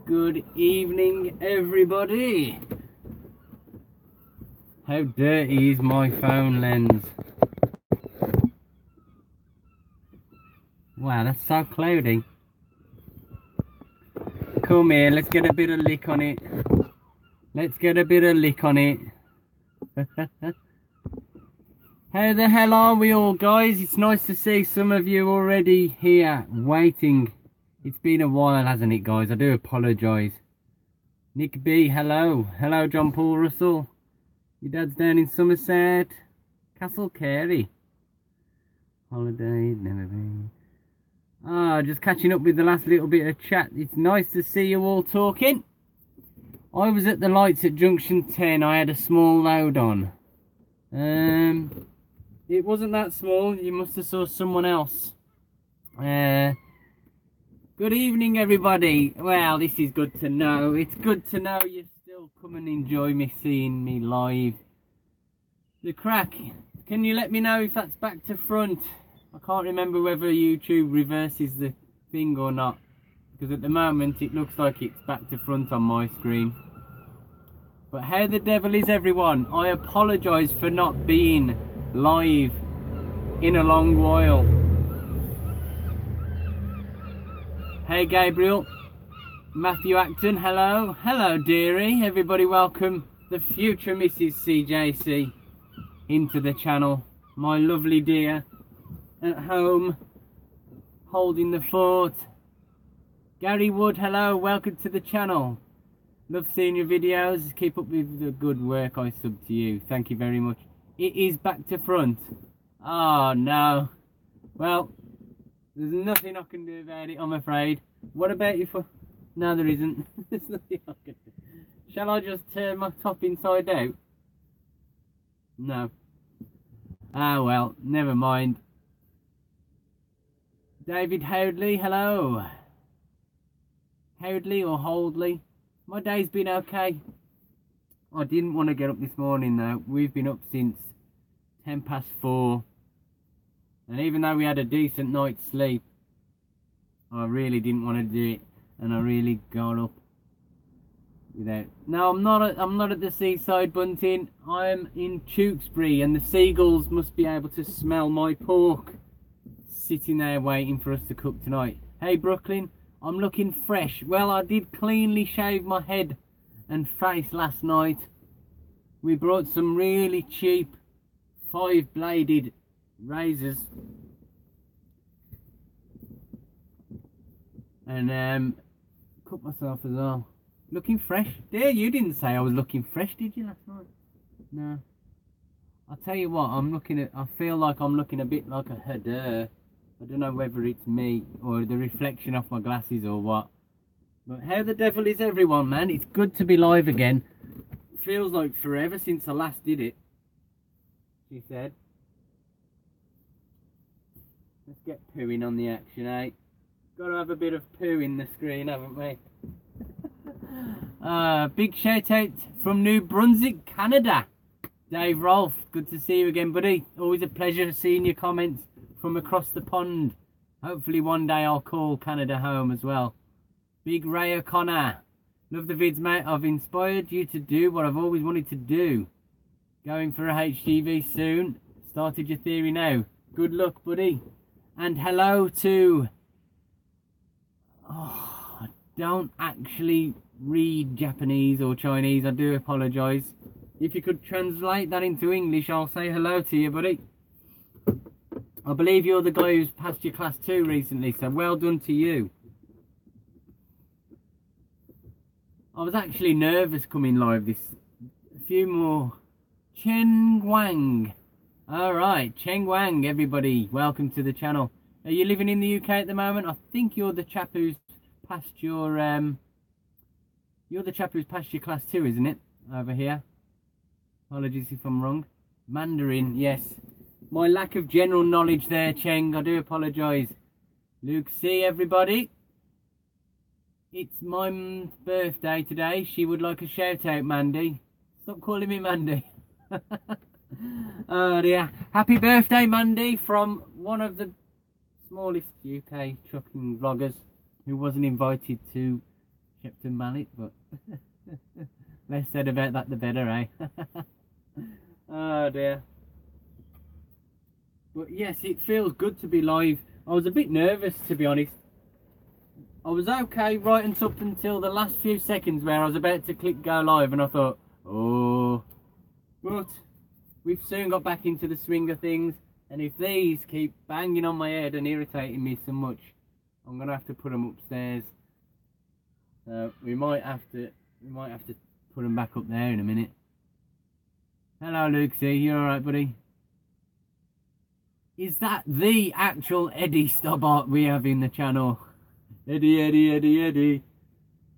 Good evening, everybody. How dirty is my phone lens? Wow, that's so cloudy. Come here, let's get a bit of lick on it. Let's get a bit of lick on it. How the hell are we all, guys? It's nice to see some of you already here waiting. It's been a while, hasn't it, guys? I do apologise. Nick B, hello. Hello, John Paul Russell. Your dad's down in Somerset. Castle Carey. Holiday, never been. Ah, just catching up with the last little bit of chat. It's nice to see you all talking. I was at the lights at Junction 10. I had a small load on. It wasn't that small. You must have saw someone else. Good evening, everybody. Well, this is good to know. It's good to know you still come and enjoy me seeing me live. The crack. Can you let me know if that's back to front? I can't remember whether YouTube reverses the thing or not, because at the moment it looks like it's back to front on my screen. But how the devil is everyone? I apologise for not being live in a long while. Hey Gabriel, Matthew Acton, hello. Hello dearie, everybody welcome the future Mrs. CJC into the channel. My lovely dear at home, holding the fort. Gary Wood, hello, welcome to the channel. Love seeing your videos. Keep up with the good work. I sub to you. Thank you very much. It is back to front. Oh no. Well, there's nothing I can do about it, I'm afraid. What about you for... No, there isn't. There's nothing I can do. Shall I just turn my top inside out? No. Ah well, never mind. David Houdley, hello. Houdley or Holdley? My day's been okay. I didn't want to get up this morning though. We've been up since 4:10. And even though we had a decent night's sleep, I really didn't want to do it. And I really got up without... No, I'm not at the seaside, Bunting. I'm in Tewkesbury and the seagulls must be able to smell my pork sitting there waiting for us to cook tonight. Hey Brooklyn, I'm looking fresh. Well, I did cleanly shave my head and face last night. We brought some really cheap 5-bladed razors and cut myself as well. Looking fresh. Dear, you didn't say I was looking fresh, did you, last night? No. I'll tell you what, I feel like I'm looking a bit like a header. I don't know whether it's me or the reflection off my glasses or what. But how the devil is everyone, man? It's good to be live again. Feels like forever since I last did it, she said. Let's get pooing on the action, eh? Got to have a bit of poo in the screen, haven't we? Big shout out from New Brunswick, Canada. Dave Rolfe, good to see you again, buddy. Always a pleasure seeing your comments from across the pond. Hopefully one day I'll call Canada home as well. Big Ray O'Connor. Love the vids, mate. I've inspired you to do what I've always wanted to do. Going for a HGV soon. Started your theory now. Good luck, buddy. And hello to... Oh, I don't actually read Japanese or Chinese. I do apologise. If you could translate that into English, I'll say hello to you, buddy. I believe you're the guy who's passed your class 2 recently, so well done to you. I was actually nervous coming live this. A few more. Chen Wang. Alright, Chen Wang, everybody. Welcome to the channel. Are you living in the UK at the moment? I think you're the chap who's passed your you're the chap who's passed your class 2, isn't it? Over here. Apologies if I'm wrong. Mandarin, yes. My lack of general knowledge there, Cheng. I do apologise. Luke C, everybody. It's my mum's birthday today. She would like a shout out, Mandy. Stop calling me Mandy. Oh dear. Happy birthday, Mandy, from one of the smallest UK trucking vloggers who wasn't invited to Shepton Mallet, but less said about that the better, eh? Oh dear. But yes, it feels good to be live. I was a bit nervous, to be honest. I was okay right up until the last few seconds where I was about to click go live, and I thought, oh. But we've soon got back into the swing of things, and if these keep banging on my head and irritating me so much, I'm gonna have to put them upstairs. So we might have to put them back up there in a minute. Hello, Luxie, you alright, buddy? Is that the actual Eddie Stobbart we have in the channel? Eddie, Eddie, Eddie, Eddie.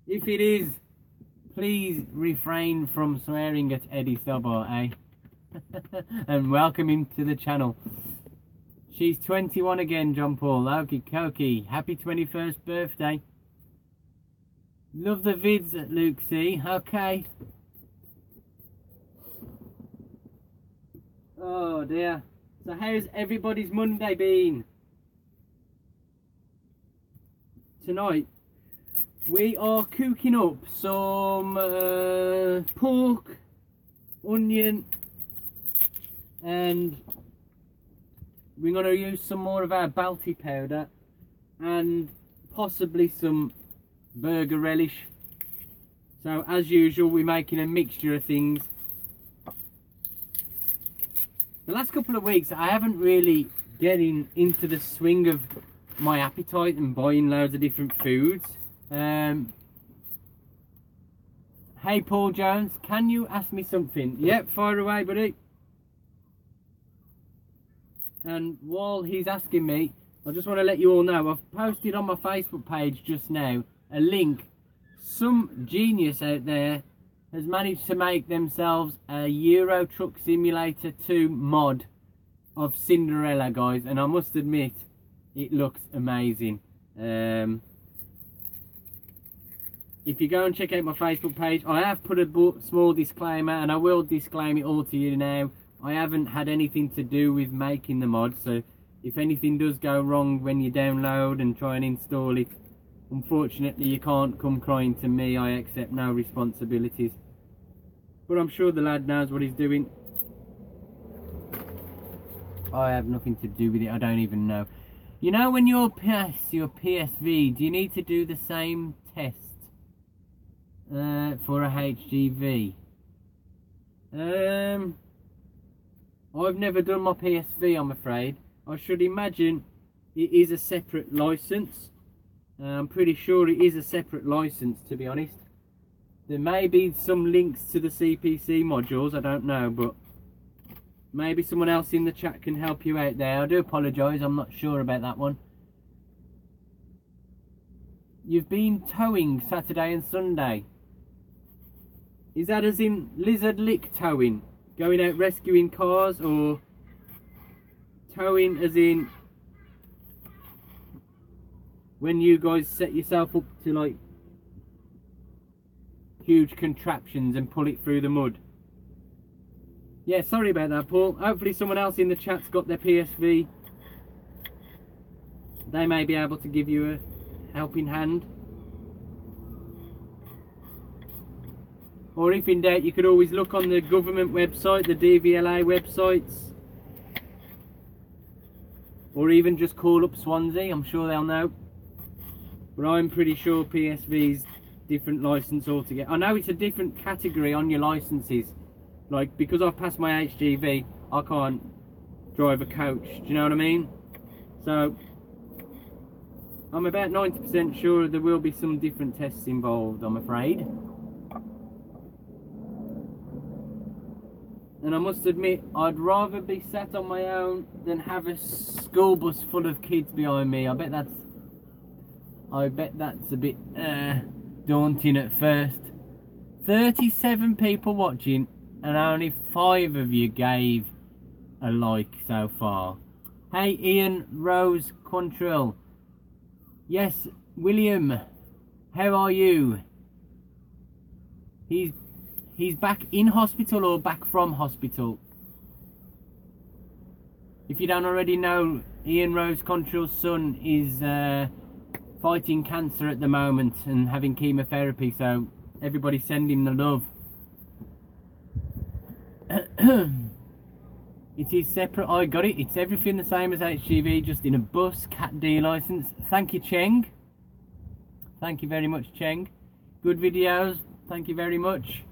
If it is, please refrain from swearing at Eddie Stobbart, eh? And welcome him to the channel. She's 21 again, John Paul. Okie dokie. Happy 21st birthday. Love the vids at Luxie. Okay. Oh dear. So how's everybody's Monday been? Tonight we are cooking up some pork, onion, and we're going to use some more of our Balti powder and possibly some burger relish. So as usual, we're making a mixture of things. The last couple of weeks I haven't really getting into the swing of my appetite and buying loads of different foods. Hey Paul Jones, can you ask me something? Yep, fire away, buddy. And while he's asking me, I just want to let you all know, I've posted on my Facebook page just now a link. Some genius out there has managed to make themselves a Euro Truck Simulator 2 mod of Cinderella, guys, and I must admit it looks amazing. If you go and check out my Facebook page, I have put a small disclaimer, and I will disclaim it all to you now. I haven't had anything to do with making the mod, so if anything does go wrong when you download and try and install it, unfortunately you can't come crying to me. I accept no responsibilities. But I'm sure the lad knows what he's doing. I have nothing to do with it, I don't even know. You know, when you pass your PSV, do you need to do the same test for a HGV? I've never done my PSV, I'm afraid. I should imagine it is a separate licence. I'm pretty sure it is a separate licence, to be honest. There may be some links to the CPC modules, I don't know, but maybe someone else in the chat can help you out there. I do apologise, I'm not sure about that one. You've been towing Saturday and Sunday. Is that as in lizard lick towing? Going out rescuing cars, or towing as in when you guys set yourself up to like huge contraptions and pull it through the mud? Yeah, sorry about that, Paul. Hopefully someone else in the chat's got their PSV. They may be able to give you a helping hand. Or if in doubt, you could always look on the government website, the DVLA websites. Or even just call up Swansea, I'm sure they'll know. But I'm pretty sure PSV's different licence altogether. I know it's a different category on your licences. Like, because I've passed my HGV, I can't drive a coach, do you know what I mean? So, I'm about 90% sure there will be some different tests involved, I'm afraid. And I must admit, I'd rather be sat on my own than have a school bus full of kids behind me. I bet that's a bit daunting at first. 37 people watching, and only 5 of you gave a like so far. Hey Ian Rose Quantrill. Yes, William, how are you? He's back in hospital or back from hospital? If you don't already know, Ian Rose Contrill's son is fighting cancer at the moment and having chemotherapy, so everybody send him the love. It is separate, I got it. It's everything the same as HGV, just in a bus, Cat D licence. Thank you, Cheng. Thank you very much, Cheng. Good videos, thank you very much.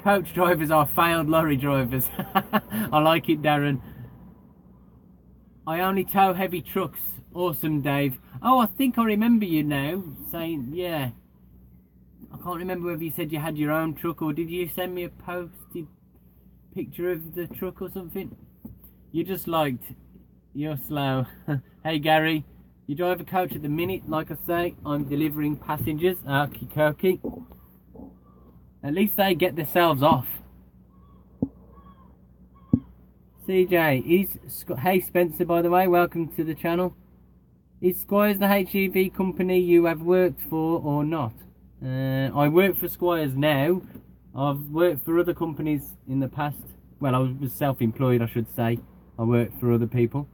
Coach drivers are failed lorry drivers. I like it, Darren. I only tow heavy trucks. Awesome, Dave. Oh, I think I remember you now saying, yeah. I can't remember whether you said you had your own truck or did you send me a posted picture of the truck or something. You just liked, you're slow. Hey Gary, you drive a coach at the minute. Like I say, I'm delivering passengers. Okie dokie. At least they get themselves off. CJ, hey Spencer, by the way, welcome to the channel. Is Squires the HGV company you have worked for or not? I work for Squires now. I've worked for other companies in the past. Well, I was self-employed, I should say. I worked for other people.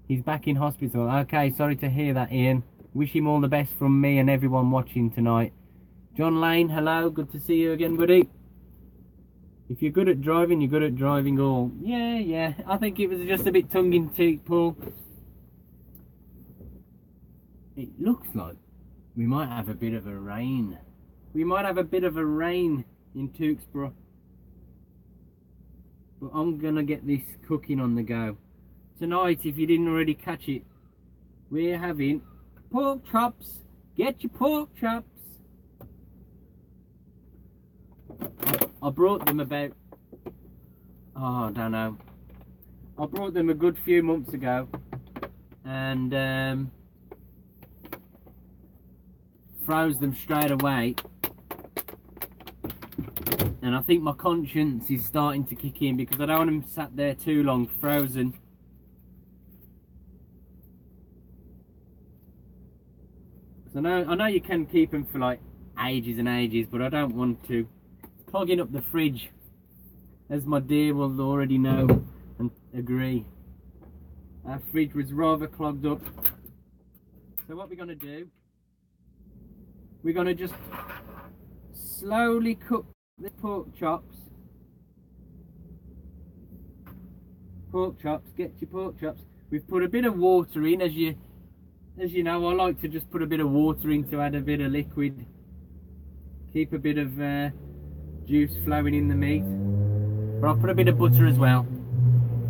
He's back in hospital. Okay, sorry to hear that, Ian. Wish him all the best from me and everyone watching tonight. John Lane, hello. Good to see you again, buddy. If you're good at driving, you're good at driving all. Yeah. I think it was just a bit tongue-in-cheek, Paul. It looks like we might have a bit of a rain. We might have a bit of a rain in Tewkesbury. But I'm gonna get this cooking on the go. Tonight, if you didn't already catch it, we're having pork chops. Get your pork chops. I brought them about, oh, I don't know. I brought them a good few months ago. And froze them straight away. And I think my conscience is starting to kick in because I don't want them sat there too long frozen. So I know you can keep them for like ages and ages, but I don't want to. It's clogging up the fridge, as my dear will already know and agree. Our fridge was rather clogged up. So what we're going to do, we're going to just slowly cook the pork chops. Pork chops, get your pork chops. We've put a bit of water in, as you know. I like to just put a bit of water in to add a bit of liquid, keep a bit of juice flowing in the meat. But I'll put a bit of butter as well,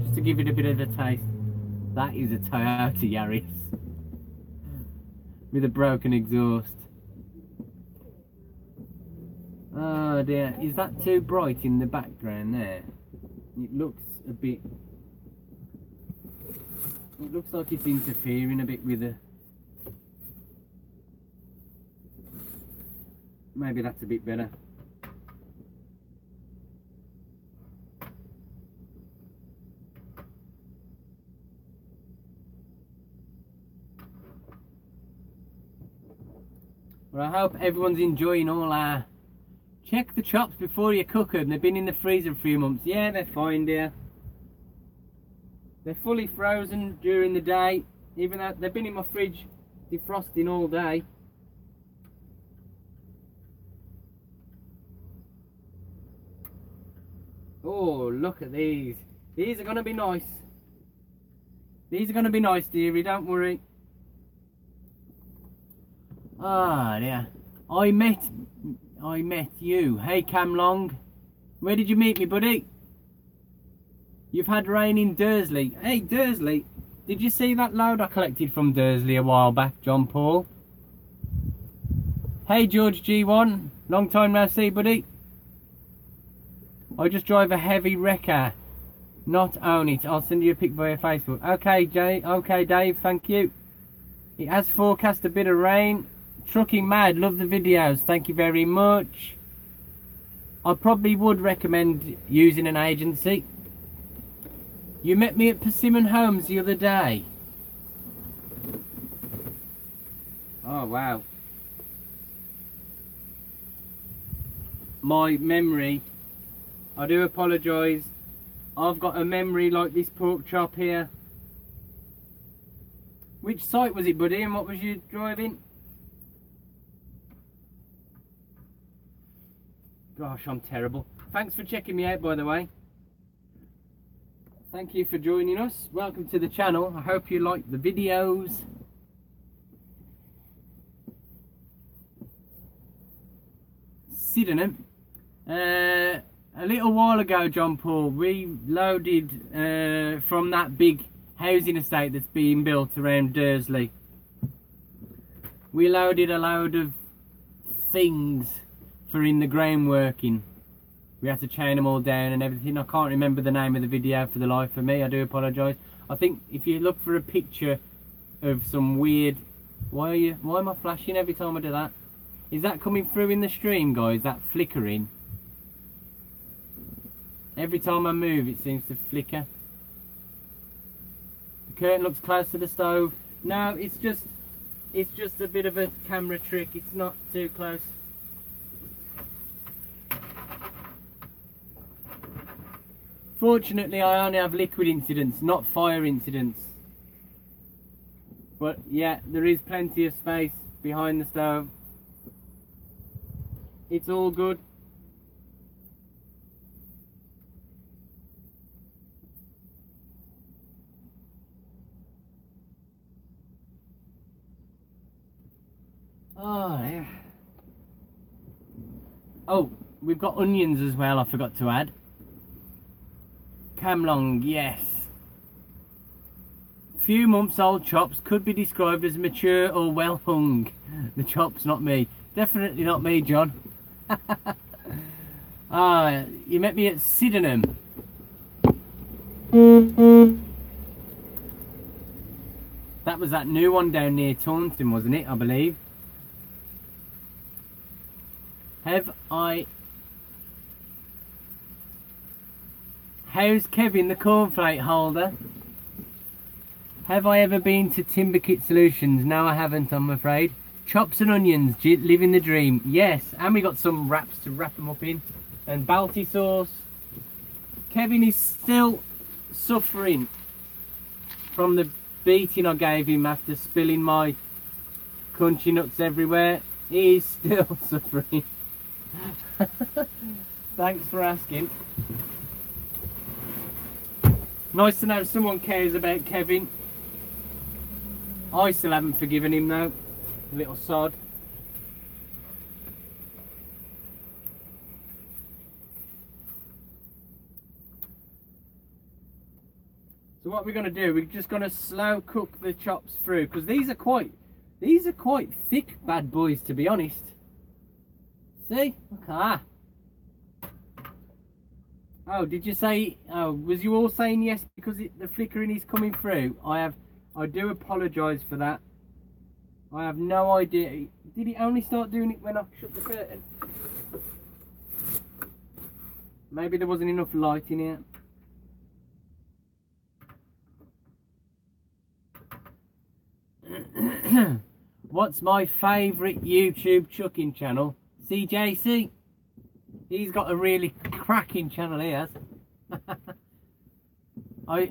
just to give it a bit of a taste. That is a Toyota Yaris with a broken exhaust. Oh dear, is that too bright in the background there? It looks a bit, it looks like it's interfering a bit with the, maybe that's a bit better. Well, I hope everyone's enjoying all our. Check the chops before you cook them. They've been in the freezer a few months. Yeah, they're fine, dear. They're fully frozen during the day, even though they've been in my fridge defrosting all day. Oh, look at these. These are going to be nice. These are going to be nice, dearie, don't worry. Ah, dear. I met you. Hey, Cam Long. Where did you meet me, buddy? You've had rain in Dursley. Hey, Dursley. Did you see that load I collected from Dursley a while back, John Paul? Hey, George G1. Long time no see, buddy. I just drive a heavy wrecker. Not own it. I'll send you a pic via Facebook. Okay, Jay. Okay, Dave. Thank you. It has forecast a bit of rain. Trucking mad, love the videos, thank you very much. I probably would recommend using an agency. You met me at Persimmon Homes the other day. Oh wow. My memory, I do apologise. I've got a memory like this pork chop here. Which site was it, buddy, and what was you driving? Gosh, I'm terrible. Thanks for checking me out, by the way. Thank you for joining us. Welcome to the channel. I hope you like the videos. Sydenham. A little while ago, John Paul, we loaded from that big housing estate that's being built around Dursley. We loaded a load of things for in the ground working. We had to chain them all down and everything. I can't remember the name of the video for the life of me. I do apologise. I think if you look for a picture of some weird... Why am I flashing every time I do that? Is that coming through in the stream, guys? That flickering? Every time I move it seems to flicker. The curtain looks close to the stove. No, it's just a bit of a camera trick. It's not too close. Fortunately, I only have liquid incidents, not fire incidents. But yeah, there is plenty of space behind the stove. It's all good. Oh, yeah. Oh, we've got onions as well, I forgot to add. Camlong, yes. Few months old chops could be described as mature or well hung. The chops, not me. Definitely not me, John. Ah, you met me at Sydenham. That was that new one down near Taunton, wasn't it? I believe. How's Kevin the cornflake holder? Have I ever been to Timberkit Solutions? No, I haven't, I'm afraid. Chops and onions, living the dream. Yes, and we got some wraps to wrap them up in. And Balti sauce. Kevin is still suffering from the beating I gave him after spilling my crunchy nuts everywhere. He's still suffering. Thanks for asking. Nice to know someone cares about Kevin. I still haven't forgiven him though. Little sod. So what we're going to do, we're just going to slow cook the chops through, because these are quite thick bad boys, to be honest. See? Look at that. Oh, did you say, oh, was you all saying yes because the flickering is coming through? I do apologise for that. I have no idea. Did it only start doing it when I shut the curtain? Maybe there wasn't enough light in here. What's my favourite YouTube chucking channel? CJC. He's got a really cracking channel, he has.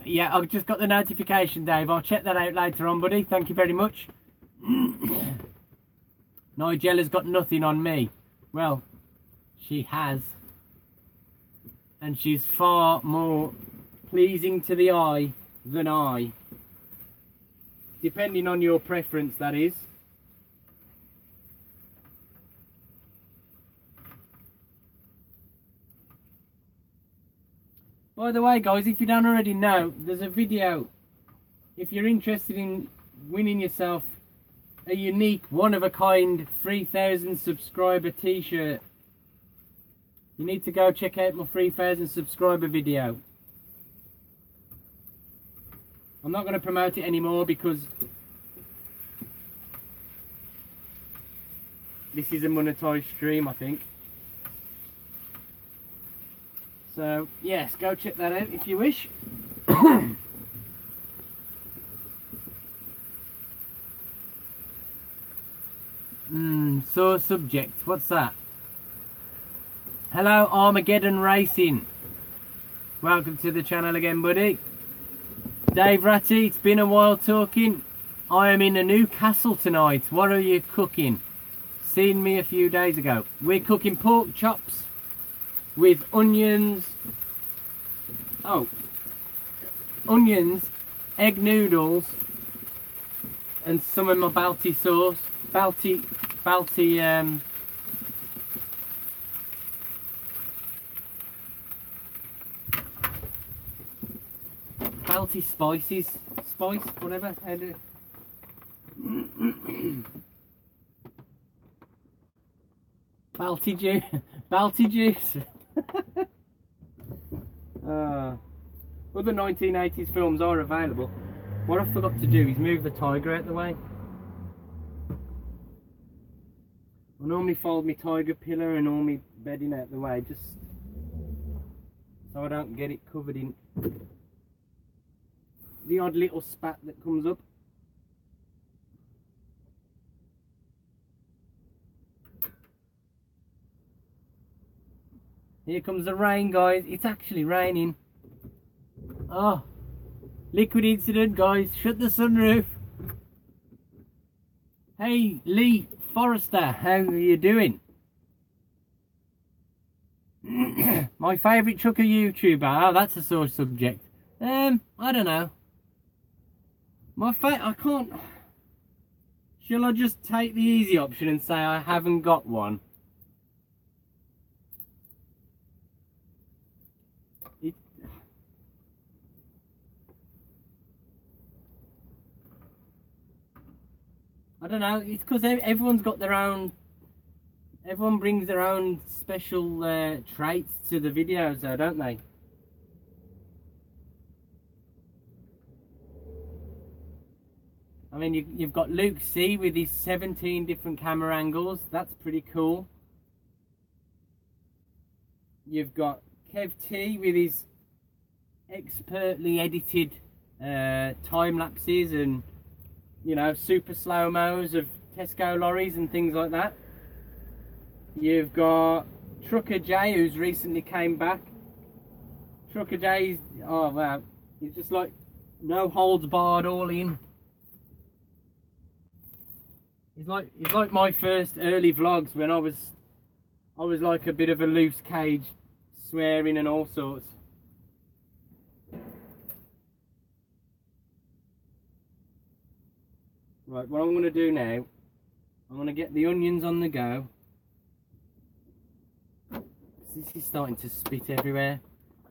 Yeah, I've just got the notification, Dave. I'll check that out later on, buddy. Thank you very much. Nigella's got nothing on me. Well, she has. And she's far more pleasing to the eye than I. Depending on your preference, that is. By the way, guys, if you don't already know, there's a video. If you're interested in winning yourself a unique, one-of-a-kind 3,000 subscriber t-shirt, you need to go check out my 3,000 subscriber video. I'm not going to promote it anymore because this is a monetized stream, I think. So, yes, go check that out if you wish. Sore subject, what's that? Hello, Armageddon Racing. Welcome to the channel again, buddy. Dave Ratty, it's been a while talking. I am in a new castle tonight. What are you cooking? Seen me a few days ago. We're cooking pork chops with onions. Oh, onions, egg noodles, and some of my Balti sauce. Balti spices, whatever. Balti juice. Other 1980s films are available. What I forgot to do is move the tiger out the way. I normally fold my tiger pillar and all my bedding out the way, just so I don't get it covered in the odd little spat that comes up. Here comes the rain, guys. It's actually raining. Oh, liquid incident, guys. Shut the sunroof. Hey, Lee Forrester, how are you doing? My favourite trucker YouTuber. Oh, that's a sore subject. I don't know. I can't. Shall I just take the easy option and say I haven't got one? I don't know, it's because everyone's got their own, everyone brings their own special traits to the videos though, don't they? I mean, you've got Luke C with his 17 different camera angles, that's pretty cool. You've got Kev T with his expertly edited time lapses and, you know, super slow-mos of Tesco lorries and things like that. You've got Trucker J, who's recently came back. Trucker J's, oh wow, he's just like no holds barred, all in. He's like my first early vlogs when I was like a bit of a loose cage, swearing and all sorts. Right, what I'm going to do now, I'm going to get the onions on the go. This is starting to spit everywhere.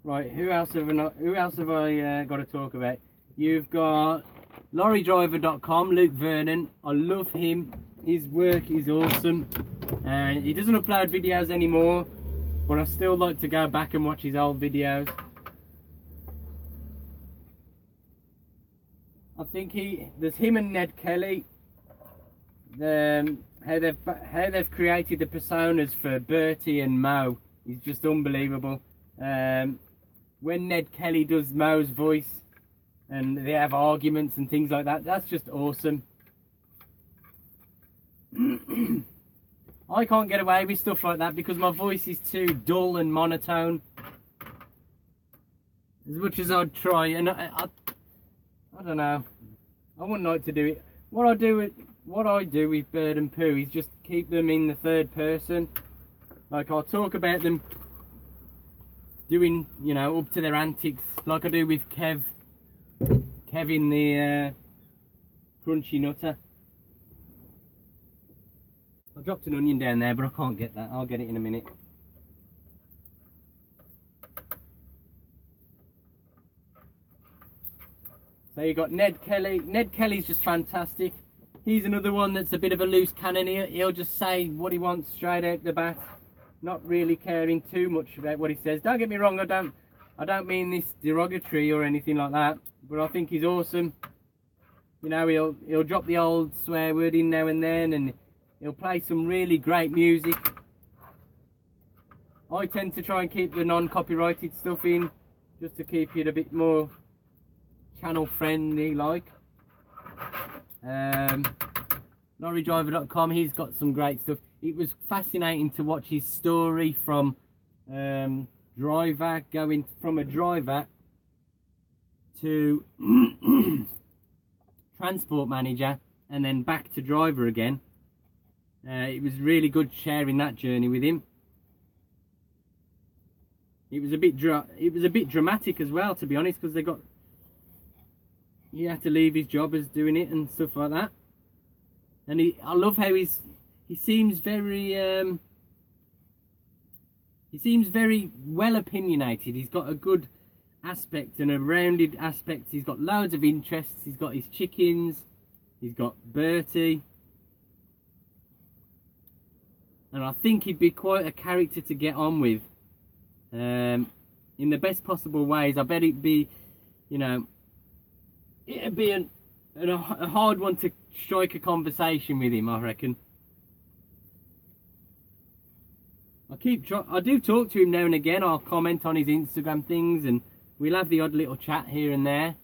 Right, who else have I got to talk about? You've got lorrydriver.com, Luke Vernon. I love him. His work is awesome. He doesn't upload videos anymore, but I still like to go back and watch his old videos. I think there's him and Ned Kelly. How they've created the personas for Bertie and Mo is just unbelievable. When Ned Kelly does Mo's voice and they have arguments and things like that, that's just awesome. I can't get away with stuff like that because my voice is too dull and monotone. As much as I'd try, and I don't know. I wouldn't like to do it. What I do with Bird and Pooh is just keep them in the third person. Like I'll talk about them doing, you know, up to their antics, like I do with Kevin the Crunchy Nutter. I dropped an onion down there, but I can't get that. I'll get it in a minute. So you got Ned Kelly. Ned Kelly's just fantastic. He's another one that's a bit of a loose cannon. He'll just say what he wants straight out the bat, not really caring too much about what he says. Don't get me wrong, I don't mean this derogatory or anything like that, but I think he's awesome. You know, he'll drop the old swear word in now and then, and he'll play some really great music. I tend to try and keep the non-copyrighted stuff in, just to keep it a bit more channel friendly like. Lorrydriver.com, he's got some great stuff. It was fascinating to watch his story from driver, going from a driver to transport manager and then back to driver again. It was really good sharing that journey with him. It was a bit dramatic as well, to be honest, because he had to leave his job as doing it and stuff like that. And I love how he seems very well opinionated. He's got a good aspect and a rounded aspect. He's got loads of interests. He's got his chickens, he's got Bertie, and I think he'd be quite a character to get on with, in the best possible ways. I bet it'd be, you know, it'd be a hard one to strike a conversation with him, I reckon. I do talk to him now and again. I'll comment on his Instagram things and we'll have the odd little chat here and there.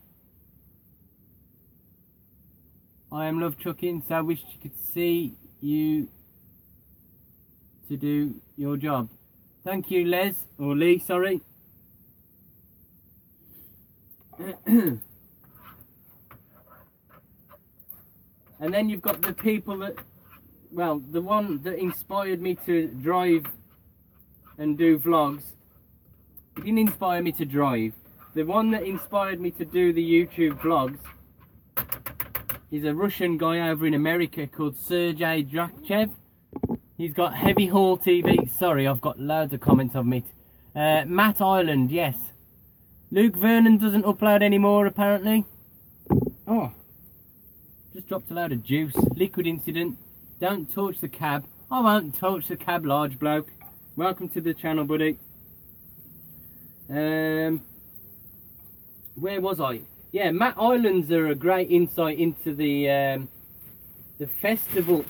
I am love trucking, so I wish you could see you to do your job. Thank you, Les, or Lee, sorry. And then you've got the people that, well, the one that inspired me to drive and do vlogs. It didn't inspire me to drive. The one that inspired me to do the YouTube vlogs is a Russian guy over in America called CJACEY-TRUCKS. He's got Heavy Haul TV. Sorry, I've got loads of comments of it. Matt Island, yes. Luke Vernon doesn't upload anymore, apparently. Oh, just dropped a load of juice. Liquid incident. Don't touch the cab. I won't touch the cab, large bloke. Welcome to the channel, buddy. Where was I? Yeah, Matt Islands are a great insight into the festival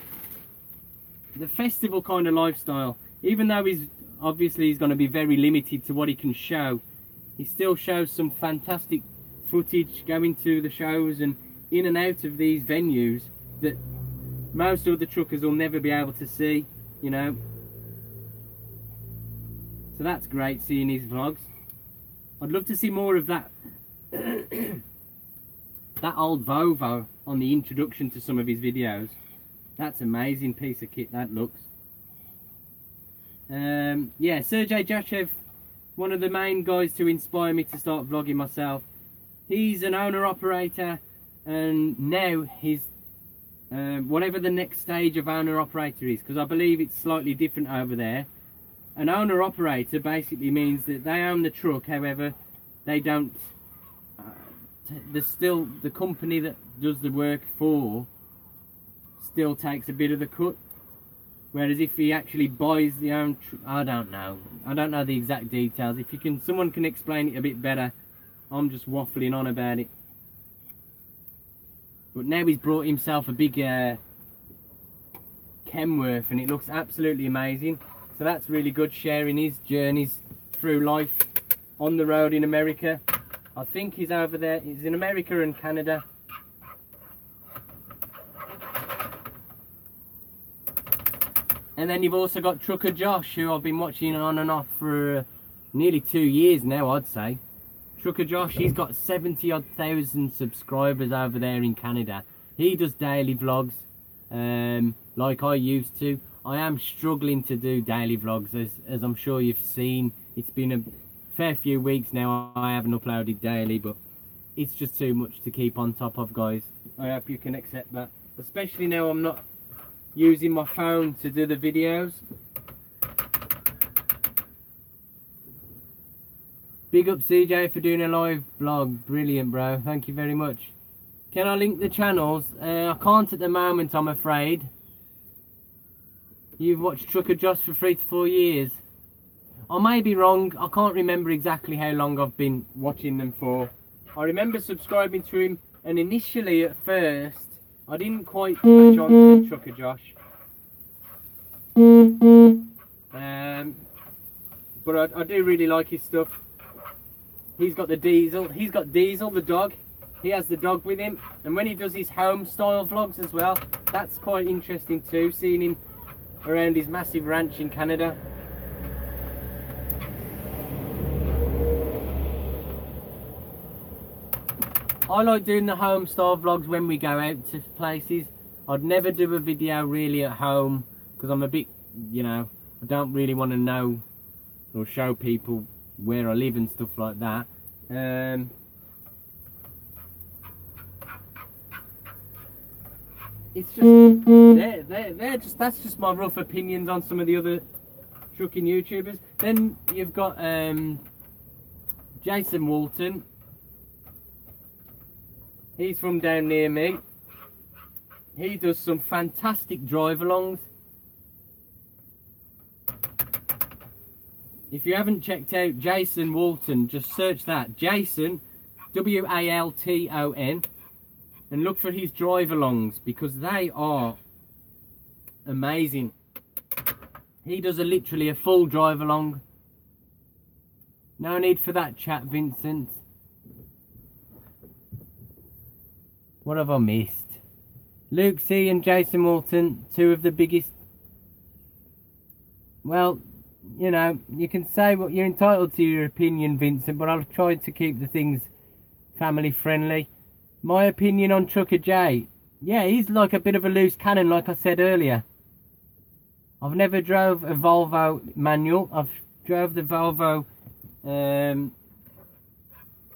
kind of lifestyle. Even though he's going to be very limited to what he can show, he still shows some fantastic footage going to the shows and in and out of these venues that most of the truckers will never be able to see, you know. So that's great, seeing his vlogs. I'd love to see more of that that old Volvo on the introduction to some of his videos. That's an amazing piece of kit, that looks. Yeah, CJACEY, one of the main guys to inspire me to start vlogging myself. He's an owner-operator, and now he's whatever the next stage of owner-operator is, because I believe it's slightly different over there. An owner-operator basically means that they own the truck, however, they don't, there's still, the company that does the work for still takes a bit of the cut. Whereas if he actually buys the own I don't know the exact details. If someone can explain it a bit better. I'm just waffling on about it. But now he's brought himself a big Kenworth, and it looks absolutely amazing. So that's really good, sharing his journeys through life on the road in America. I think he's over there, he's in America and Canada. And then you've also got Trucker Josh, who I've been watching on and off for nearly 2 years now, I'd say. Trucker Josh, he's got 70,000 subscribers over there in Canada. He does daily vlogs, like I used to. I am struggling to do daily vlogs, as I'm sure you've seen. It's been a fair few weeks now I haven't uploaded daily, but it's just too much to keep on top of, guys. I hope you can accept that. Especially now I'm not using my phone to do the videos. Big up CJ for doing a live vlog. Brilliant, bro. Thank you very much. Can I link the channels? I can't at the moment, I'm afraid. You've watched Trucker Josh for 3 to 4 years. I may be wrong. I can't remember exactly how long I've been watching them for. I remember subscribing to him, and initially at first I didn't quite catch on to Trucker Josh. But I do really like his stuff. He's got the Diesel. He's got Diesel, the dog. He has the dog with him. And when he does his home style vlogs as well, that's quite interesting too, seeing him around his massive ranch in Canada. I like doing the home style vlogs when we go out to places. I'd never do a video really at home because I'm a bit, you know, I don't really want to know or show people where I live and stuff like that. It's just that's just my rough opinions on some of the other trucking YouTubers. Then you've got Jason Walton. He's from down near me. He does some fantastic drive-alongs. If you haven't checked out Jason Walton, just search that. Jason, W-A-L-T-O-N, and look for his drive-alongs because they are amazing. He does literally a full drive-along. No need for that chat, Vincent. What have I missed? Luke C and Jason Walton, two of the biggest. Well, you know, you can say what you're entitled to your opinion, Vincent, but I've tried to keep the things family friendly. My opinion on Trucker J, yeah, he's like a bit of a loose cannon, like I said earlier. I've never drove a Volvo manual. I've drove the Volvo,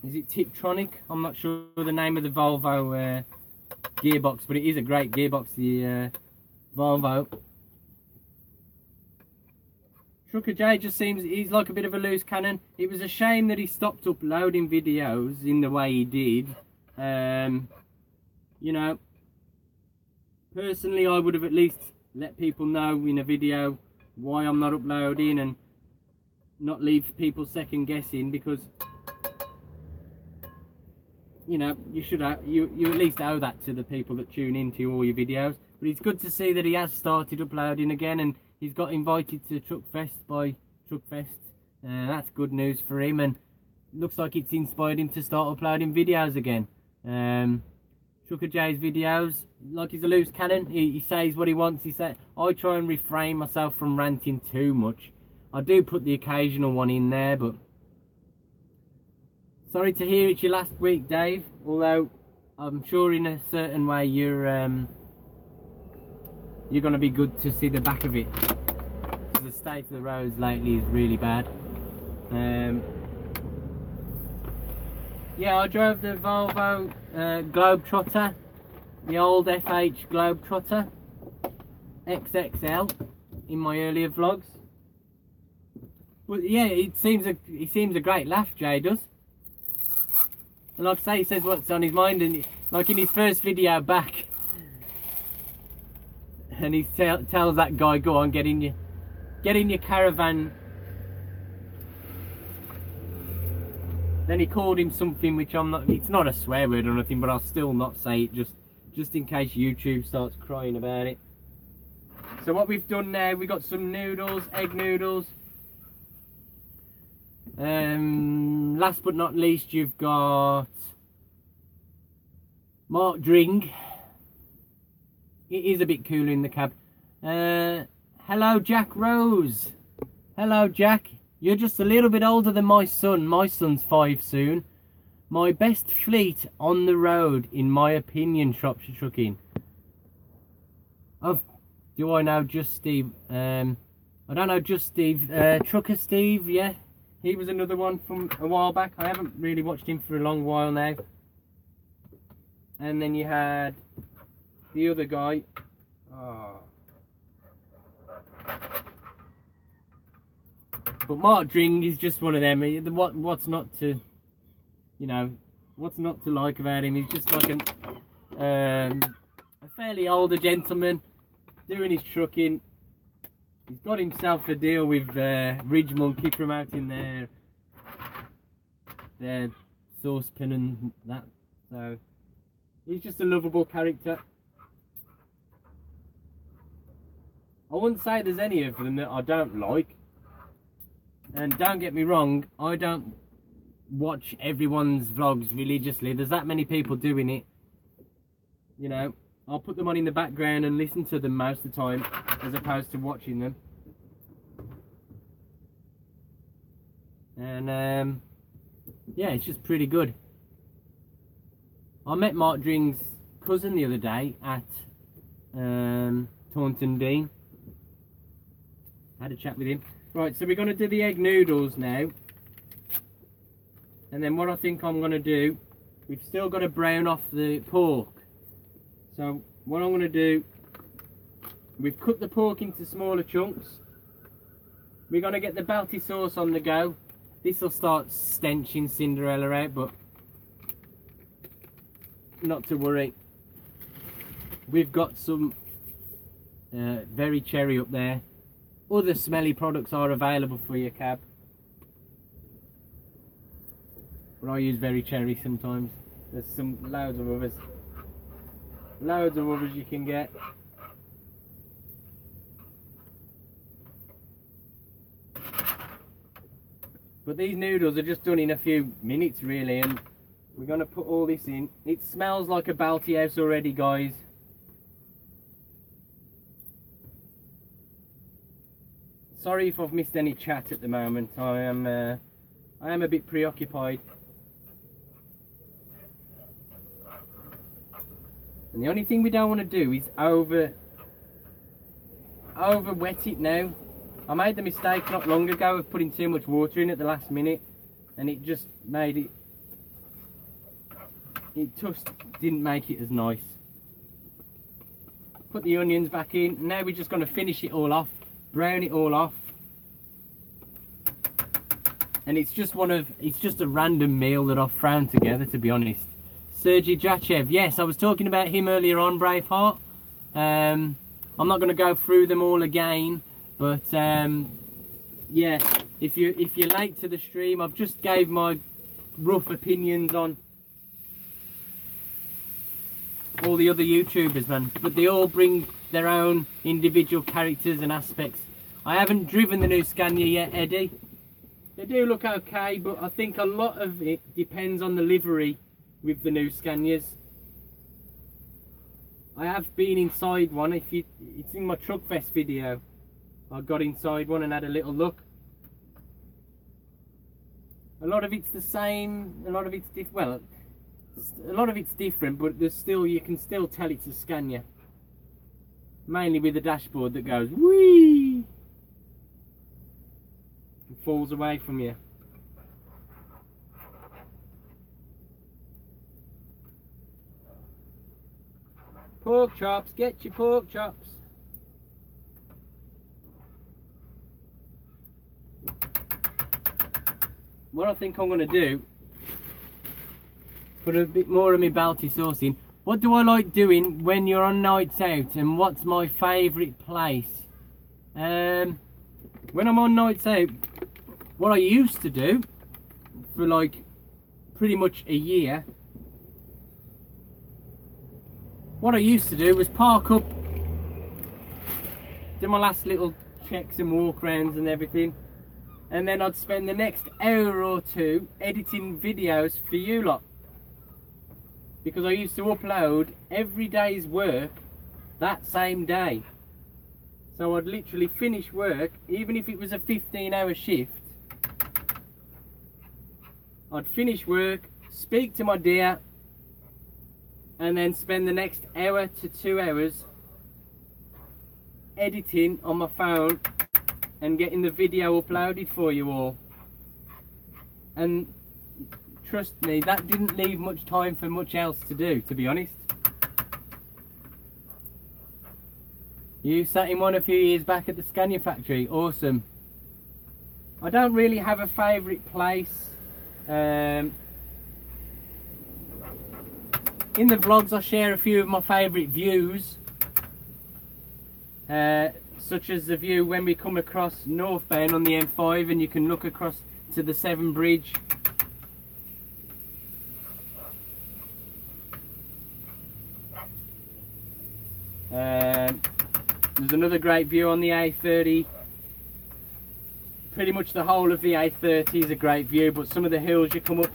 is it Tiptronic? I'm not sure the name of the Volvo gearbox, but it is a great gearbox, the Volvo. Trucker J just seems, he's like a bit of a loose cannon. It was a shame that he stopped uploading videos in the way he did. You know, personally I would have at least let people know in a video why I'm not uploading and not leave people second guessing, because you know, you should have, you at least owe that to the people that tune into all your videos. But it's good to see that he has started uploading again, and he's got invited to Truckfest by Truckfest. That's good news for him, and looks like it's inspired him to start uploading videos again. Trucker J's videos, like he's a loose cannon, he says what he wants. I try and refrain myself from ranting too much. I do put the occasional one in there, but sorry to hear it's your last week, Dave, although I'm sure in a certain way you're going to be good to see the back of it. The state of the roads lately is really bad. Yeah, I drove the Volvo Globetrotter, the old FH Globetrotter XXL in my earlier vlogs. Well, yeah, he seems a great laugh, Jay does. And like I say, he says what's on his mind, and like in his first video back, and he tells that guy, go on, get in your caravan. Then he called him something which it's not a swear word or nothing, but I'll still not say it just in case YouTube starts crying about it. So what we've done now, we got some noodles, egg noodles. Last but not least, you've got Mark Dring. It is a bit cooler in the cab. Hello, Jack Rose. Hello, Jack. You're just a little bit older than my son. My son's 5 soon. My best fleet on the road, in my opinion, Shropshire Trucking. Do I know Just Steve? I don't know Just Steve. Trucker Steve, yeah. He was another one from a while back. I haven't really watched him for a long while now. And then you had the other guy. Oh. But Mark Dring is just one of them. What's not to, you know, what's not to like about him? He's just like a fairly older gentleman doing his trucking. He's got himself a deal with Ridge Monkey promoting their saucepan and that. So he's just a lovable character. I wouldn't say there's any of them that I don't like. And don't get me wrong, I don't watch everyone's vlogs religiously. There's that many people doing it. You know, I'll put them on in the background and listen to them most of the time, as opposed to watching them. And yeah, it's just pretty good. I met Mark Dring's cousin the other day at Taunton Dean. Had a chat with him. Right, so we're going to do the egg noodles now. And then what I think I'm going to do, we've still got to brown off the pork. So what I'm going to do, we've cut the pork into smaller chunks. We're going to get the Balti sauce on the go. This will start stenching Cinderella out, but not to worry. We've got some very cherry up there. Other smelly products are available for your cab, but I use very cherry sometimes. There's some loads of others. Loads of others you can get. But these noodles are just done in a few minutes really, and we're going to put all this in. It smells like a Balti house already, guys. Sorry if I've missed any chat at the moment. I am a bit preoccupied. And the only thing we don't want to do is over wet it now. I made the mistake not long ago of putting too much water in at the last minute, and it just made it just didn't make it as nice. Put the onions back in. Now we're just going to finish it all off, brown it all off. And it's just a random meal that I've thrown together, to be honest. CJACEY-TRUCKS, yes, I was talking about him earlier on, Braveheart. I'm not going to go through them all again, but yeah, if you're late to the stream, I've just gave my rough opinions on all the other YouTubers, man, but they all bring their own individual characters and aspects. I haven't driven the new Scania yet, Eddie. They do look okay, but I think a lot of it depends on the livery with the new Scanias. I have been inside one. It's in my Truck Fest video. I got inside one and had a little look. A lot of it's the same, a lot of it's different. Well, a lot of it's different, but there's still, you can still tell it's a Scania. Mainly with the dashboard that goes whee and falls away from you. Pork chops, get your pork chops. What I think I'm going to do, put a bit more of my Balti sauce in. What do I like doing when you're on nights out, and what's my favourite place? When I'm on nights out, what I used to do for like pretty much a year, what I used to do was park up, do my last little checks and walk rounds and everything, and then I'd spend the next hour or two editing videos for you lot, because I used to upload every day's work that same day. So I'd literally finish work, even if it was a 15-hour shift, I'd finish work, speak to my dear, and then spend the next hour to 2 hours editing on my phone and getting the video uploaded for you all. And trust me, that didn't leave much time for much else to do, to be honest. You sat in one a few years back at the Scania factory, awesome. I don't really have a favourite place. In the vlogs I share a few of my favourite views, such as the view when we come across northbound on the M5 and you can look across to the Severn Bridge. There's another great view on the A30. Pretty much the whole of the A30 is a great view, but some of the hills you come up,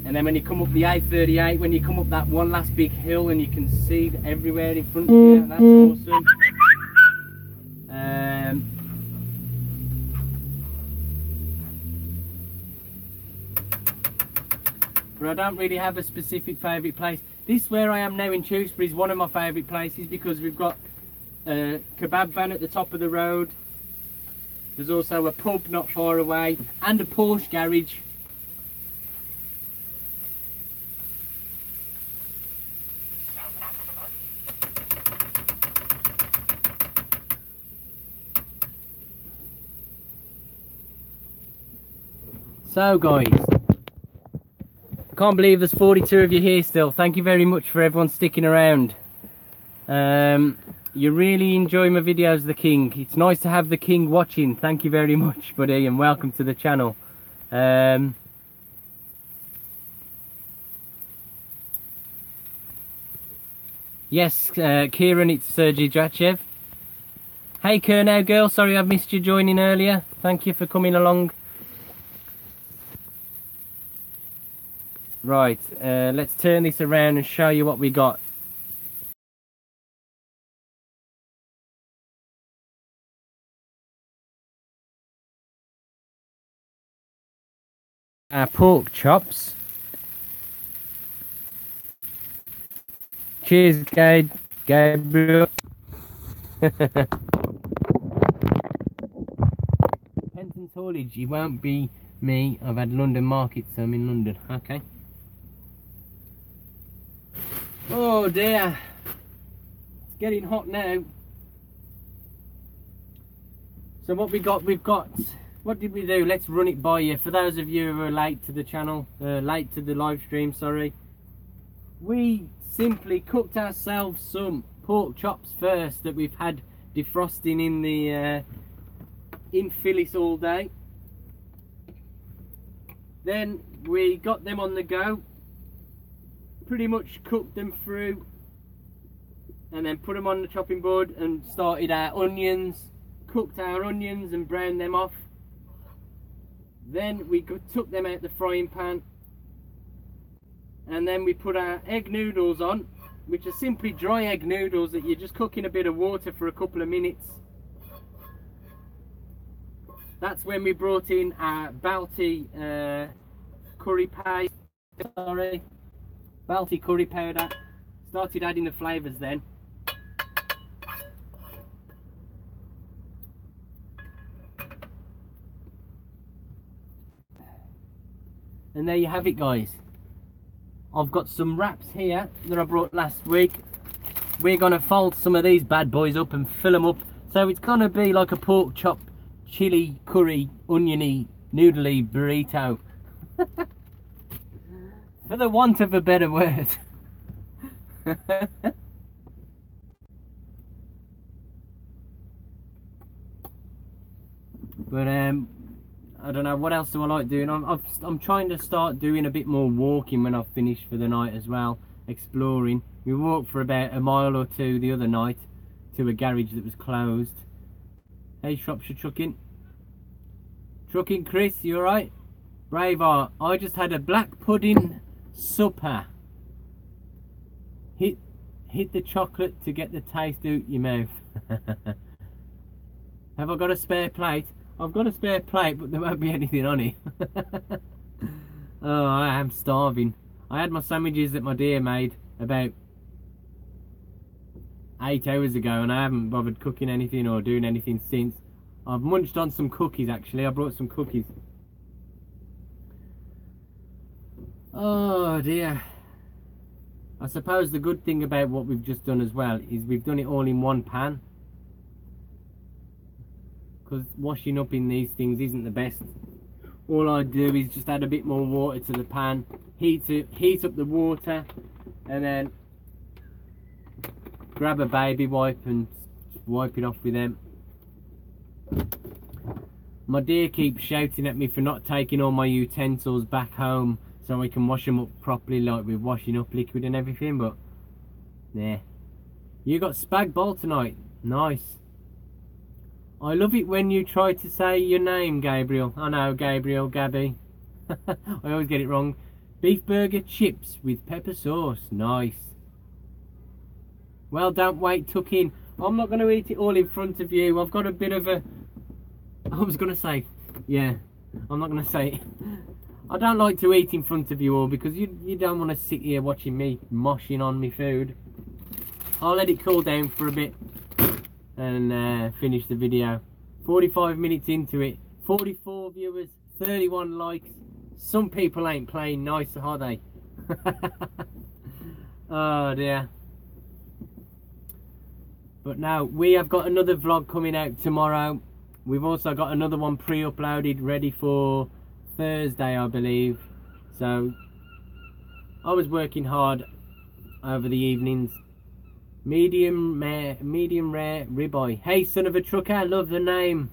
and then when you come up the A38, when you come up that one last big hill and you can see everywhere in front of you, that's awesome. Tewkesbury. I don't really have a specific favourite place. This where I am now in Tewkesbury is one of my favourite places because we've got a kebab van at the top of the road. There's also a pub not far away and a Porsche garage. So guys, I can't believe there's 42 of you here still. Thank you very much for everyone sticking around. You really enjoy my videos, The King. It's nice to have The King watching. Thank you very much, buddy, and welcome to the channel. Yes, Kieran, it's CJACEY. Hey Kernow girl, sorry I've missed you joining earlier. Thank you for coming along. Right, let's turn this around and show you what we got. Our pork chops. Cheers, Gabriel. Penton's haulage, it won't be me. I've had London market, so I'm in London. Okay. Oh dear, it's getting hot now. So what we've got, what did we do? Let's run it by you. For those of you who are late to the channel, late to the live stream, sorry. We simply cooked ourselves some pork chops first that we've had defrosting in the in Phyllis all day. Then we got them on the go. Pretty much cooked them through and then put them on the chopping board and started our onions, cooked our onions and browned them off. Then we took them out the frying pan and then we put our egg noodles on, which are simply dry egg noodles that you're just cooking a bit of water for a couple of minutes. That's when we brought in our Balti curry paste, Balti curry powder, started adding the flavours then. And there you have it guys. I've got some wraps here that I brought last week. We're going to fold some of these bad boys up and fill them up. So it's going to be like a pork chop, chili, curry, oniony, noodly burrito. For the want of a better word. But I don't know, what else do I like doing? I'm trying to start doing a bit more walking when I've finished for the night as well, exploring. We walked for about a mile or two the other night to a garage that was closed. Hey Shropshire Trucking. Trucking Chris, you alright? Braveheart, I just had a black pudding supper. Hit the chocolate to get the taste out your mouth. Have I got a spare plate? I've got a spare plate, but there won't be anything on it. Oh, I am starving. I had my sandwiches that my dear made about 8 hours ago and I haven't bothered cooking anything or doing anything since. I've munched on some cookies actually. I brought some cookies. Oh dear. I suppose the good thing about what we've just done as well is we've done it all in one pan, because washing up in these things isn't the best. All I do is just add a bit more water to the pan, heat up the water, and then grab a baby wipe and wipe it off with them. My dear keeps shouting at me for not taking all my utensils back home so we can wash them up properly, like with washing up liquid and everything, but yeah. You got spag bol tonight. Nice. I love it when you try to say your name, Gabriel. I know, Gabriel, Gabby. I always get it wrong. Beef burger chips with pepper sauce. Nice. Well, don't wait, tuck in. I'm not going to eat it all in front of you. I've got a bit of a... I was going to say... Yeah, I'm not going to say it. I don't like to eat in front of you all because you don't want to sit here watching me moshing on me food. I'll let it cool down for a bit and finish the video. 45 minutes into it, 44 viewers, 31 likes. Some people ain't playing nice, are they? Oh dear. But now we have got another vlog coming out tomorrow. We've also got another one pre-uploaded ready for Thursday, I believe. So I was working hard over the evenings. Medium rare ribeye. Hey, son of a trucker, I love the name.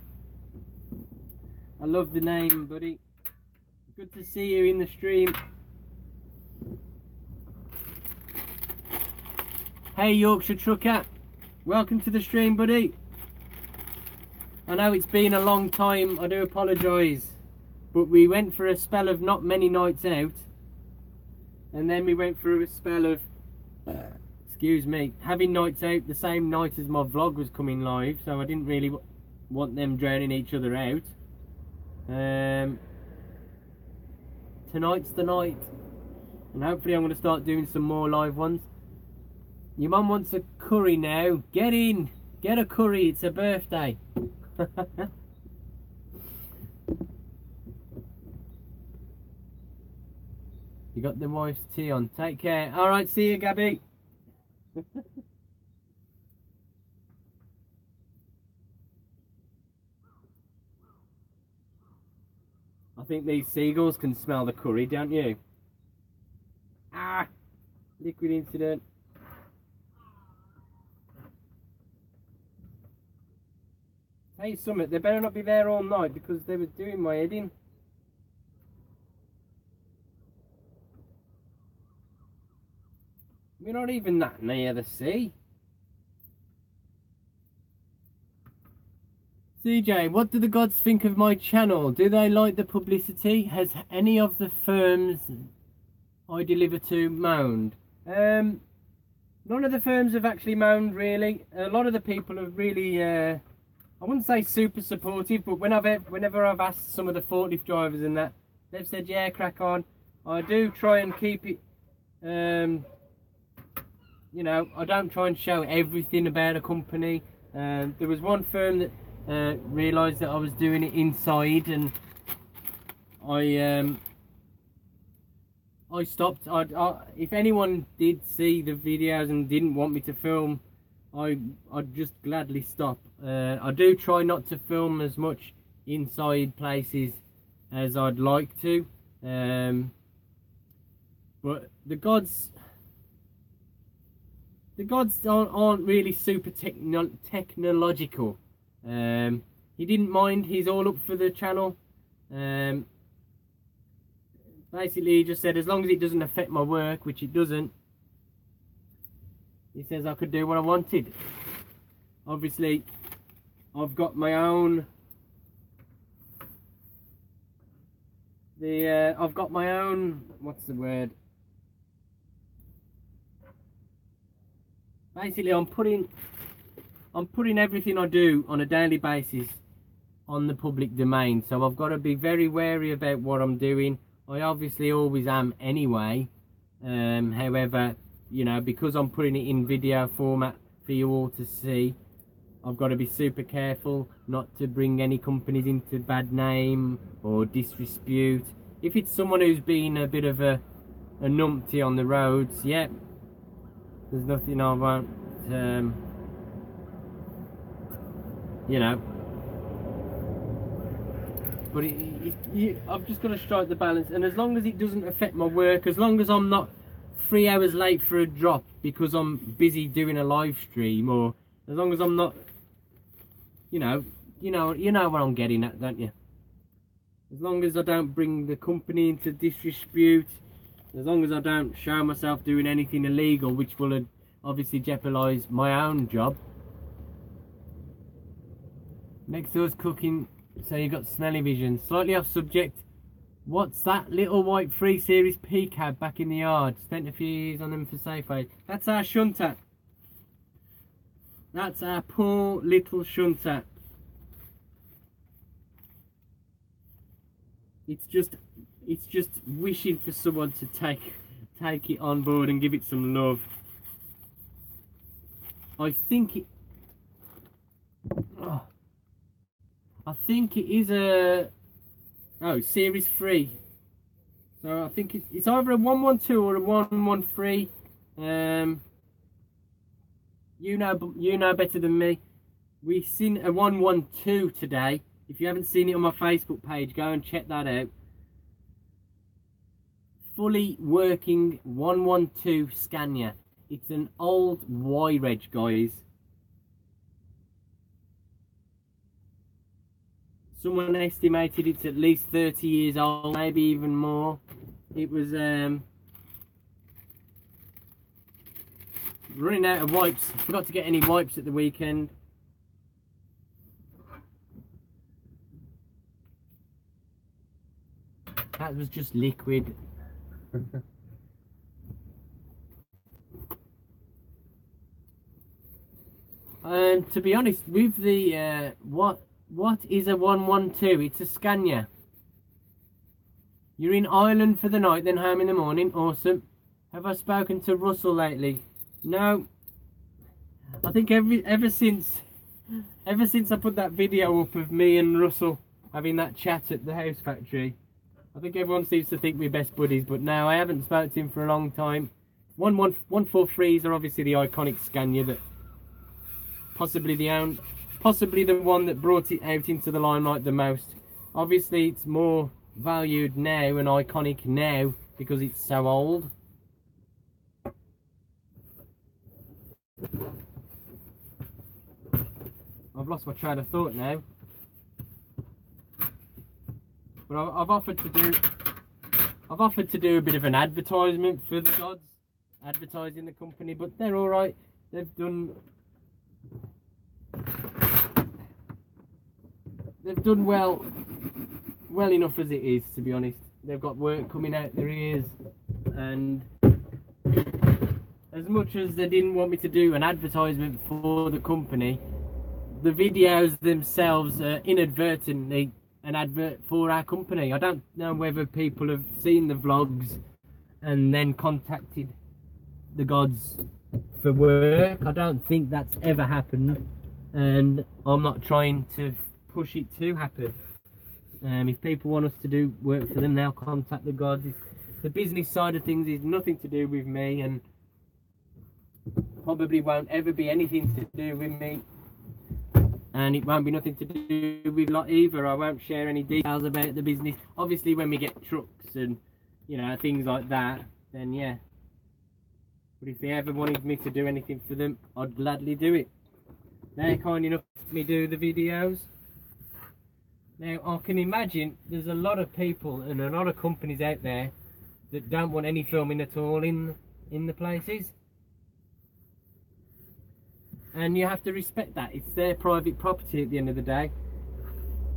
I love the name, buddy. Good to see you in the stream. Hey, Yorkshire trucker, welcome to the stream, buddy. I know it's been a long time, I do apologise, but we went for a spell of not many nights out, and then we went through a spell of excuse me, having nights out the same night as my vlog was coming live, so I didn't really want them drowning each other out. Tonight's the night, and hopefully I'm going to start doing some more live ones. Your mum wants a curry now. Get in, get a curry, it's her birthday. You got the wife's tea on. Take care. Alright, see you, Gabby. I think these seagulls can smell the curry, don't you? Ah! Liquid incident. Tell you something, they better not be there all night because they were doing my head in. We're not even that near the sea. CJ, what do the gods think of my channel? Do they like the publicity? Has any of the firms I deliver to moaned? None of the firms have actually moaned, really. A lot of the people are really, I wouldn't say super supportive, but whenever I've asked some of the forklift drivers and that, they've said, yeah, crack on. I do try and keep it, you know, I don't try and show everything about a company. There was one firm that realised that I was doing it inside, and I stopped. If anyone did see the videos and didn't want me to film, I'd just gladly stop. I do try not to film as much inside places as I'd like to, but the gods aren't really super technological. He didn't mind. He's all up for the channel. Basically, he just said as long as it doesn't affect my work, which it doesn't, he says I could do what I wanted. Obviously, I've got my own. I've got my own. What's the word? Basically, I'm putting everything I do on a daily basis on the public domain, so I've got to be very wary about what I'm doing. I obviously always am anyway. However, you know, because I'm putting it in video format for you all to see, I've got to be super careful not to bring any companies into bad name or disrepute. If it's someone who's been a bit of a numpty on the roads, yeah, there's nothing I won't, you know. But I've just got to strike the balance, and as long as it doesn't affect my work, as long as I'm not 3 hours late for a drop because I'm busy doing a live stream, or as long as I'm not, you know what I'm getting at, don't you? As long as I don't bring the company into disrepute, as long as I don't show myself doing anything illegal, which will obviously jeopardise my own job. Next door's cooking, so you got smelly vision. Slightly off subject. What's that little white 3 Series P cab back in the yard? Spent a few years on them for Safeway. That's our shunter. That's our poor little shunter. It's just it's just wishing for someone to take it on board and give it some love. I think it is a series 3. So I think it's either a 112 or a 113. You know better than me. We've seen a 112 today. If you haven't seen it on my Facebook page, go and check that out. Fully working 112 Scania. It's an old Y-Reg, guys. Someone estimated it's at least 30 years old, maybe even more. It was running out of wipes. Forgot to get any wipes at the weekend. That was just liquid. To be honest, with the what is a 112? It's a Scania. You're in Ireland for the night, then home in the morning. Awesome. Have I spoken to Russell lately? No. I think ever since I put that video up of me and Russell having that chat at the house factory, I think everyone seems to think we're best buddies, but no, I haven't spoken to him for a long time. 143s are obviously the iconic Scania that possibly the one that brought it out into the limelight the most. Obviously it's more valued now and iconic now because it's so old. I've lost my train of thought now. But I've offered to do a bit of an advertisement for the gods, advertising the company, but they're all right. They've done well enough as it is, to be honest. They've got work coming out their ears, and as much as they didn't want me to do an advertisement for the company, the videos themselves are inadvertently an advert for our company. I don't know whether people have seen the vlogs and then contacted the gods for work. I don't think that's ever happened, and I'm not trying to push it to happen. If people want us to do work for them, they'll contact the gods. The business side of things is nothing to do with me, and probably won't ever be anything to do with me. And it won't be nothing to do with lot either. I won't share any details about the business. Obviously when we get trucks and, you know, things like that, then yeah. But if they ever wanted me to do anything for them, I'd gladly do it. They're kind enough to let me do the videos. Now I can imagine there's a lot of people and a lot of companies out there that don't want any filming at all in the places. And you have to respect that. It's their private property at the end of the day.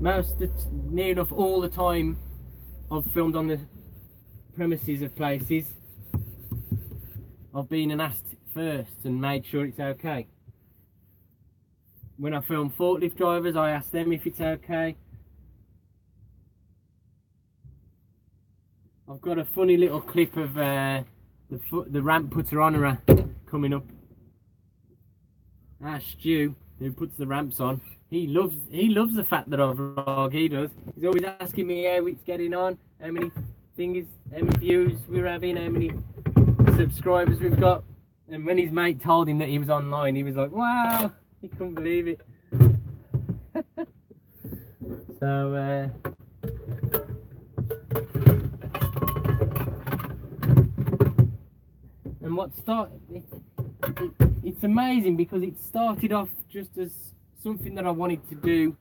Near enough all the time I've filmed on the premises of places, I've been and asked first and made sure it's okay. When I film forklift drivers, I ask them if it's okay. I've got a funny little clip of the ramp putter honourer coming up. Stu, who puts the ramps on, he loves the fact that I vlog. He does. He's always asking me how it's getting on, how many views we're having, how many subscribers we've got. And when his mate told him that he was online, he was like, wow, he couldn't believe it. So and what started it's amazing because it started off just as something that I wanted to do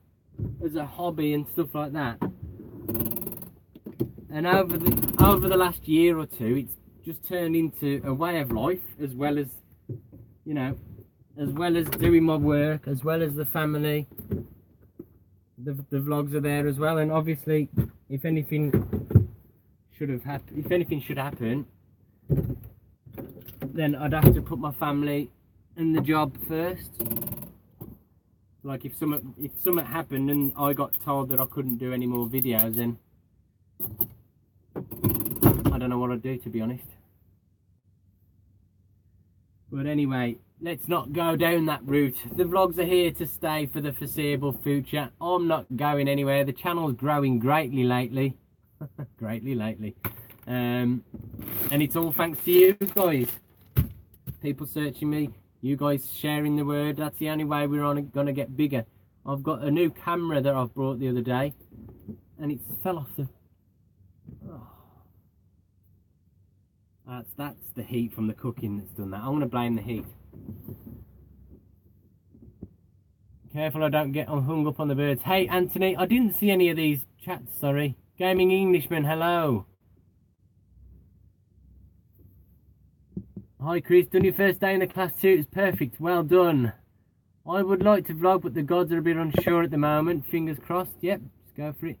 as a hobby and stuff like that, and over the last year or two it's just turned into a way of life, as well as, you know, as well as doing my work, as well as the family. The vlogs are there as well, and obviously if anything should happen, then I'd have to put my family and the job first. Like if something happened and I got told that I couldn't do any more videos, then I'd do, to be honest. But anyway, let's not go down that route. The vlogs are here to stay for the foreseeable future. I'm not going anywhere. The channel's growing greatly lately. Greatly lately. And it's all thanks to you guys. People searching me, you guys sharing the word. That's the only way we're gonna get bigger. I've got a new camera that I've brought the other day, and it fell off the... Oh. That's the heat from the cooking that's done that. I'm gonna blame the heat. Careful I don't get hung up on the birds. Hey Anthony, I didn't see any of these chats, sorry. Gaming Englishman, hello. Hi Chris, done your first day in the class 2, it's perfect, well done. I would like to vlog, but the gods are a bit unsure at the moment. Fingers crossed, yep, let's go for it.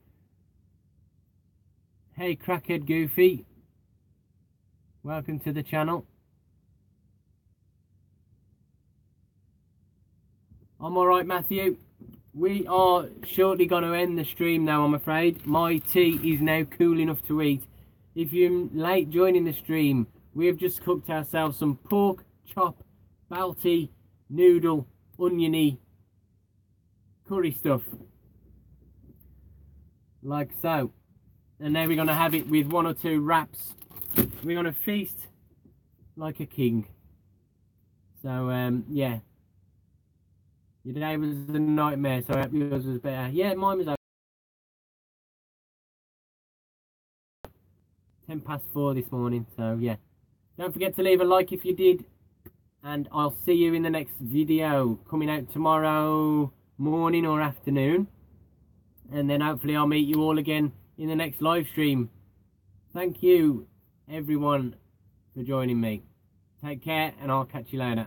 Hey Crackhead Goofy, welcome to the channel. I'm alright Matthew. We are shortly going to end the stream now, I'm afraid. My tea is now cool enough to eat. If you're late joining the stream, we have just cooked ourselves some pork, chop, balti, noodle, oniony, curry stuff. Like so. And then we're going to have it with 1 or 2 wraps. We're going to feast like a king. So, yeah. Your day was a nightmare, so I hope yours was better. Yeah, mine was okay. 4:10 this morning, so yeah. Don't forget to leave a like if you did, and I'll see you in the next video coming out tomorrow morning or afternoon, and then hopefully I'll meet you all again in the next live stream. Thank you everyone for joining me. Take care, and I'll catch you later.